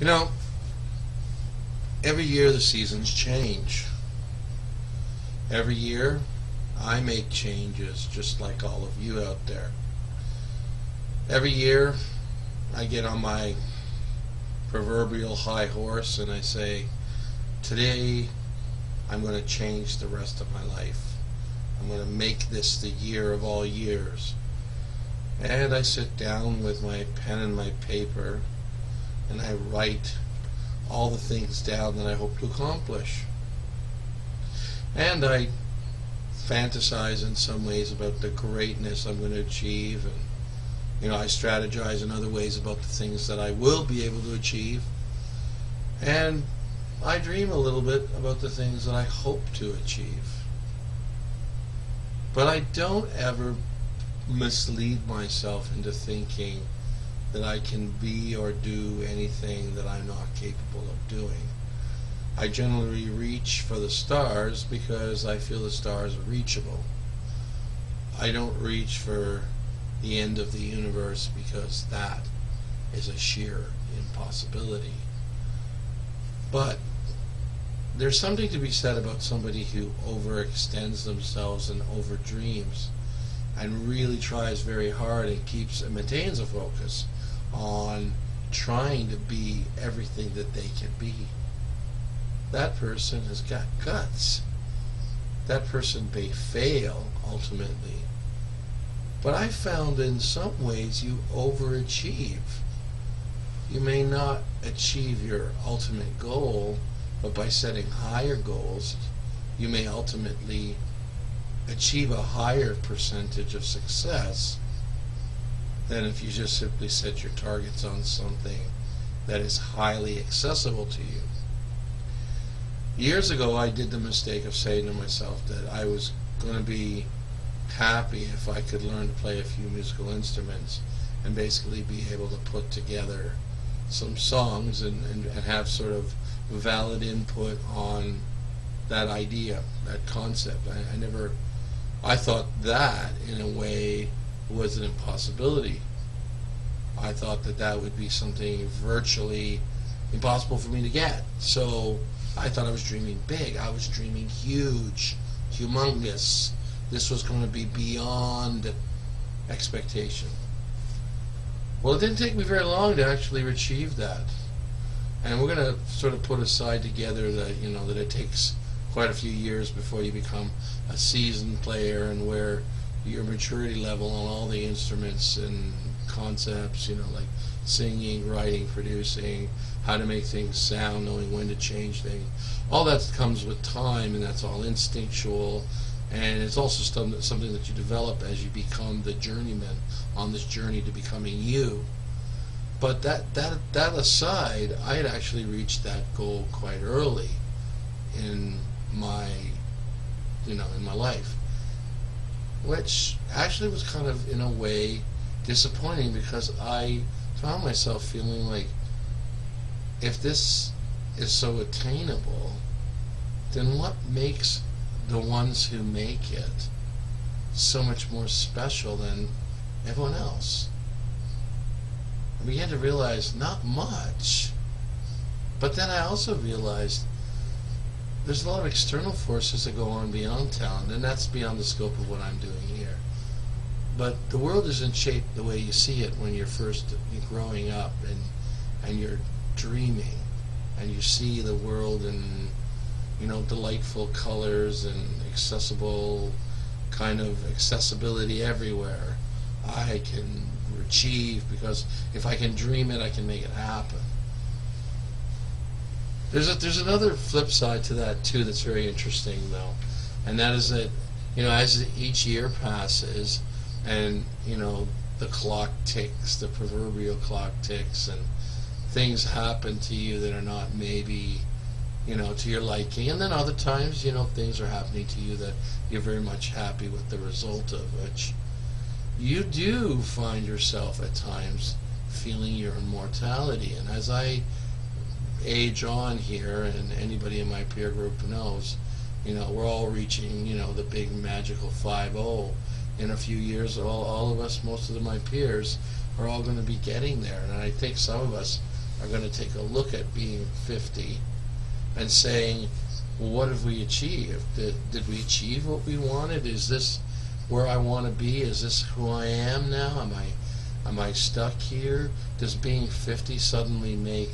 You know, every year the seasons change. Every year I make changes just like all of you out there. Every year I get on my proverbial high horse and I say, today I'm going to change the rest of my life. I'm going to make this the year of all years. And I sit down with my pen and my paper and I write all the things down that I hope to accomplish. And I fantasize in some ways about the greatness I'm going to achieve, and I strategize in other ways about the things that I will be able to achieve. And I dream a little bit about the things that I hope to achieve. But I don't ever mislead myself into thinking that I can be or do anything that I'm not capable of doing. I generally reach for the stars because I feel the stars are reachable. I don't reach for the end of the universe because that is a sheer impossibility. But there's something to be said about somebody who overextends themselves and overdreams and really tries very hard and maintains a focus on trying to be everything that they can be. That person has got guts. That person may fail ultimately, but I found in some ways you overachieve. You may not achieve your ultimate goal, but by setting higher goals you may ultimately achieve a higher percentage of success than if you just simply set your targets on something that is highly accessible to you. Years ago I did the mistake of saying to myself that I was going to be happy if I could learn to play a few musical instruments and basically be able to put together some songs and have sort of valid input on that idea, that concept. I thought that in a way was an impossibility. I thought that would be something virtually impossible for me to get. So I thought I was dreaming big. I was dreaming huge, humongous. This was going to be beyond expectation. Well, it didn't take me very long to actually achieve that. And we're going to sort of put aside together that, that it takes quite a few years before you become a seasoned player, and where your maturity level on all the instruments and concepts, like singing, writing, producing, how to make things sound, knowing when to change things, all that comes with time, and that's all instinctual, and it's also something that you develop as you become the journeyman on this journey to becoming you. But that aside, I had actually reached that goal quite early in my in my life, which actually was kind of in a way disappointing, because I found myself feeling like, if this is so attainable, then what makes the ones who make it so much more special than everyone else? I began to realize not much. But then I also realized there's a lot of external forces that go on beyond talent, and that's beyond the scope of what I'm doing here. But the world isn't shaped the way you see it when you're first growing up and you're dreaming, and you see the world in delightful colors and accessible kind of accessibility everywhere. I can achieve, because if I can dream it, I can make it happen. There's another flip side to that too that's very interesting though, and that is that as each year passes and the clock ticks, the proverbial clock ticks, and things happen to you that are not maybe to your liking, and then other times things are happening to you that you're very much happy with the result of, which you do find yourself at times feeling your immortality. And as I age on here, and anybody in my peer group knows, we're all reaching the big magical 5-0 in a few years. All of us, most of my peers, are all going to be getting there, and I think some of us are going to take a look at being 50 and saying, well, what have we achieved? Did we achieve what we wanted? Is this where I want to be? Is this who I am now? Am I stuck here? Does being 50 suddenly make,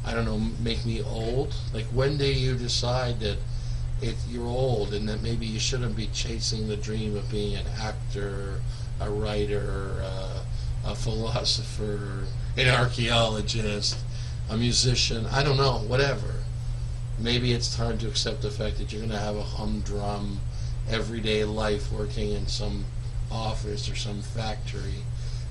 I don't know, make me old? Like, when do you decide that you're old and that maybe you shouldn't be chasing the dream of being an actor, a writer, a philosopher, an archaeologist, a musician, I don't know, whatever. Maybe it's time to accept the fact that you're going to have a humdrum, everyday life working in some office or some factory,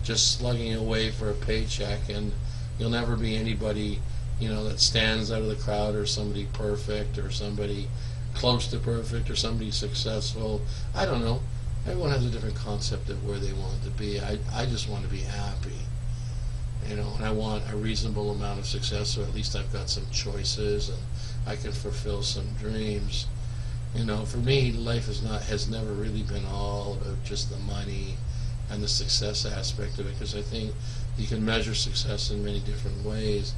just slugging away for a paycheck, and you'll never be anybody, that stands out of the crowd, or somebody perfect, or somebody close to perfect, or somebody successful. I don't know. Everyone has a different concept of where they want to be. I just want to be happy, and I want a reasonable amount of success, so at least I've got some choices and I can fulfill some dreams. For me, life has never really been all about just the money and the success aspect of it, because I think you can measure success in many different ways.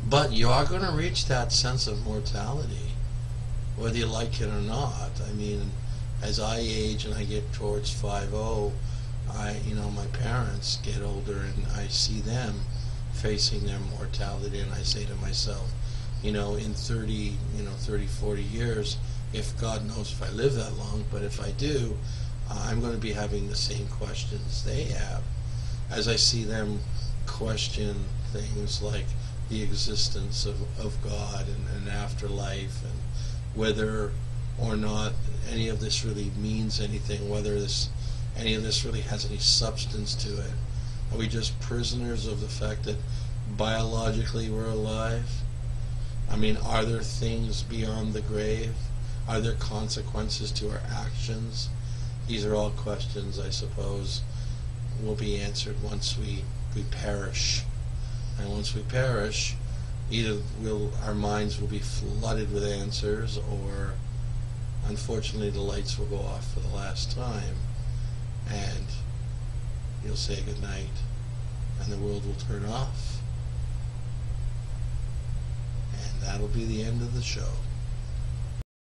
But you are going to reach that sense of mortality, whether you like it or not. I mean, as I age and I get towards 50, my parents get older and I see them facing their mortality, and I say to myself, in 30, 40 years, if God knows if I live that long, but if I do, I'm going to be having the same questions they have, as I see them question things like the existence of God and afterlife, and whether or not any of this really means anything, whether any of this really has any substance to it. Are we just prisoners of the fact that biologically we're alive? I mean, are there things beyond the grave? Are there consequences to our actions? These are all questions, I suppose, will be answered once we perish. And once we perish, either our minds will be flooded with answers, or unfortunately the lights will go off for the last time, and you'll say goodnight, and the world will turn off. That'll be the end of the show.